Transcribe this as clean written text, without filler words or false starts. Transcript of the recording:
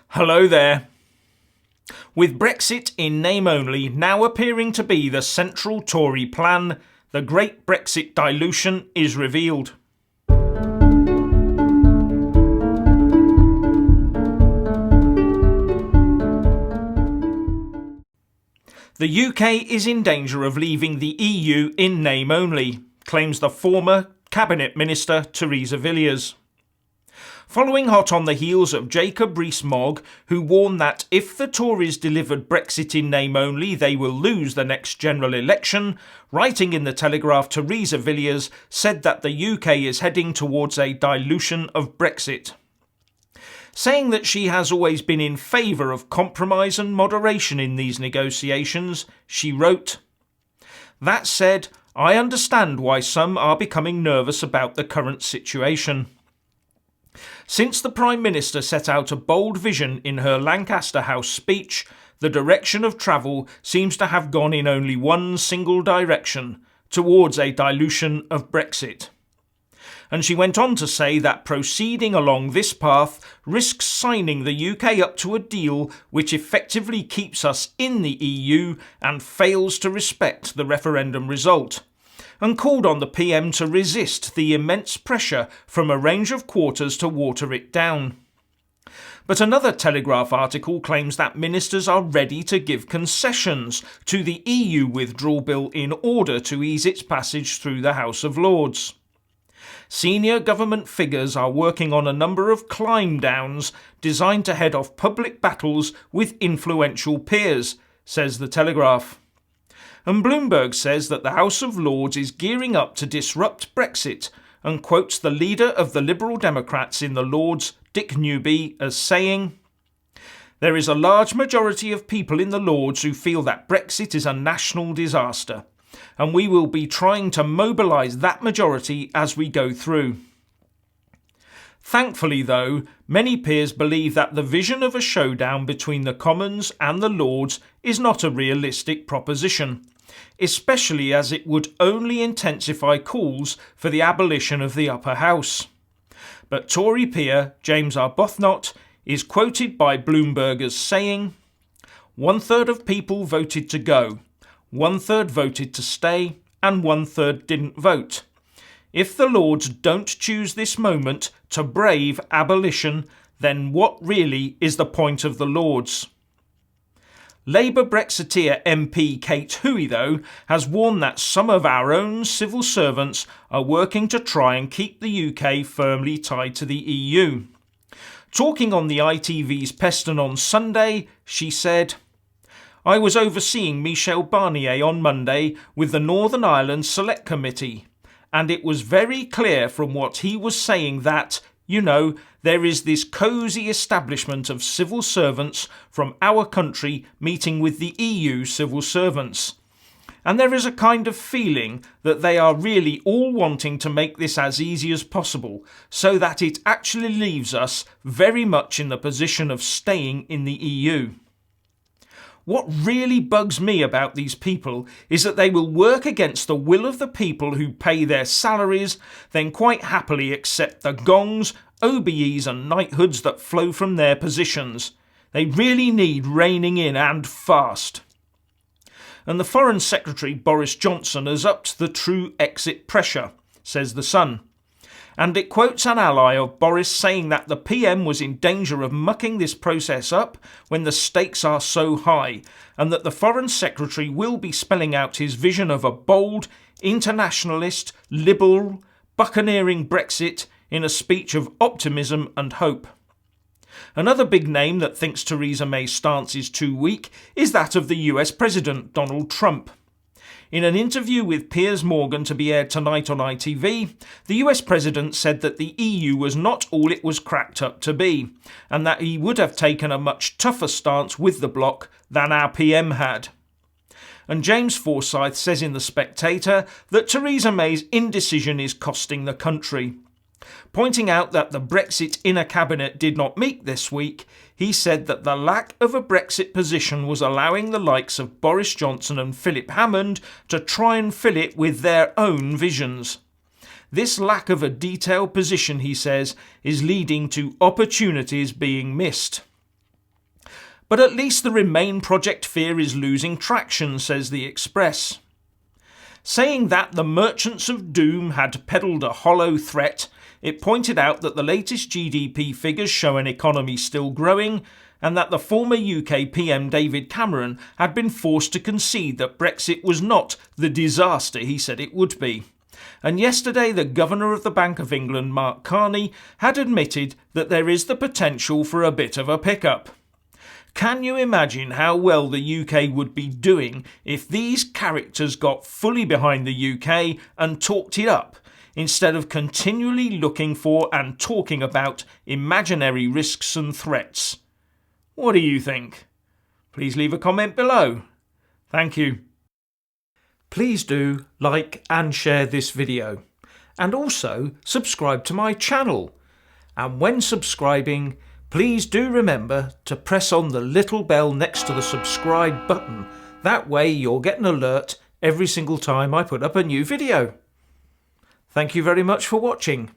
Hello there. With Brexit in name only now appearing to be the central Tory plan, the great Brexit dilution is revealed. The UK is in danger of leaving the EU in name only, claims the former Cabinet Minister Theresa Villiers. Following hot on the heels of Jacob Rees-Mogg, who warned that if the Tories delivered Brexit in name only, they will lose the next general election, writing in the Telegraph, Theresa Villiers said that the UK is heading towards a dilution of Brexit. Saying that she has always been in favour of compromise and moderation in these negotiations, she wrote, "That said, I understand why some are becoming nervous about the current situation. Since the Prime Minister set out a bold vision in her Lancaster House speech, the direction of travel seems to have gone in only one single direction, towards a dilution of Brexit." And she went on to say that proceeding along this path risks signing the UK up to a deal which effectively keeps us in the EU and fails to respect the referendum result, and called on the PM to resist the immense pressure from a range of quarters to water it down. But another Telegraph article claims that ministers are ready to give concessions to the EU withdrawal bill in order to ease its passage through the House of Lords. Senior government figures are working on a number of climb downs designed to head off public battles with influential peers, says the Telegraph. And Bloomberg says that the House of Lords is gearing up to disrupt Brexit and quotes the leader of the Liberal Democrats in the Lords, Dick Newby, as saying, "There is a large majority of people in the Lords who feel that Brexit is a national disaster, and we will be trying to mobilise that majority as we go through." Thankfully, though, many peers believe that the vision of a showdown between the Commons and the Lords is not a realistic proposition, especially as it would only intensify calls for the abolition of the upper house. But Tory peer James Arbuthnot is quoted by Bloomberg as saying, "1/3 of people voted to go, 1/3 voted to stay, and 1/3 didn't vote. If the Lords don't choose this moment to brave abolition, then what really is the point of the Lords?" Labour Brexiteer MP Kate Hoey, though, has warned that some of our own civil servants are working to try and keep the UK firmly tied to the EU. Talking on the ITV's Peston on Sunday, she said, "I was overseeing Michel Barnier on Monday with the Northern Ireland Select Committee, and it was very clear from what he was saying that, there is this cosy establishment of civil servants from our country meeting with the EU civil servants. And there is a kind of feeling that they are really all wanting to make this as easy as possible, so that it actually leaves us very much in the position of staying in the EU. What really bugs me about these people is that they will work against the will of the people who pay their salaries, then quite happily accept the gongs, OBEs and knighthoods that flow from their positions. They really need reining in and fast." And the Foreign Secretary Boris Johnson has upped the true exit pressure, says The Sun. And it quotes an ally of Boris saying that the PM was in danger of mucking this process up when the stakes are so high, and that the Foreign Secretary will be spelling out his vision of a bold, internationalist, liberal, buccaneering Brexit in a speech of optimism and hope. Another big name that thinks Theresa May's stance is too weak is that of the US President Donald Trump. In an interview with Piers Morgan to be aired tonight on ITV, the US President said that the EU was not all it was cracked up to be, and that he would have taken a much tougher stance with the bloc than our PM had. And James Forsyth says in The Spectator that Theresa May's indecision is costing the country. Pointing out that the Brexit inner cabinet did not meet this week, he said that the lack of a Brexit position was allowing the likes of Boris Johnson and Philip Hammond to try and fill it with their own visions. This lack of a detailed position, he says, is leading to opportunities being missed. But at least the Remain project fear is losing traction, says the Express. Saying that the merchants of doom had peddled a hollow threat, it pointed out that the latest GDP figures show an economy still growing, and that the former UK PM David Cameron had been forced to concede that Brexit was not the disaster he said it would be. And yesterday the Governor of the Bank of England, Mark Carney, had admitted that there is the potential for a bit of a pickup. Can you imagine how well the UK would be doing if these characters got fully behind the UK and talked it up, instead of continually looking for and talking about imaginary risks and threats? What do you think? Please leave a comment below. Thank you. Please do like and share this video, and also subscribe to my channel. And when subscribing, please do remember to press on the little bell next to the subscribe button. That way you'll get an alert every single time I put up a new video. Thank you very much for watching.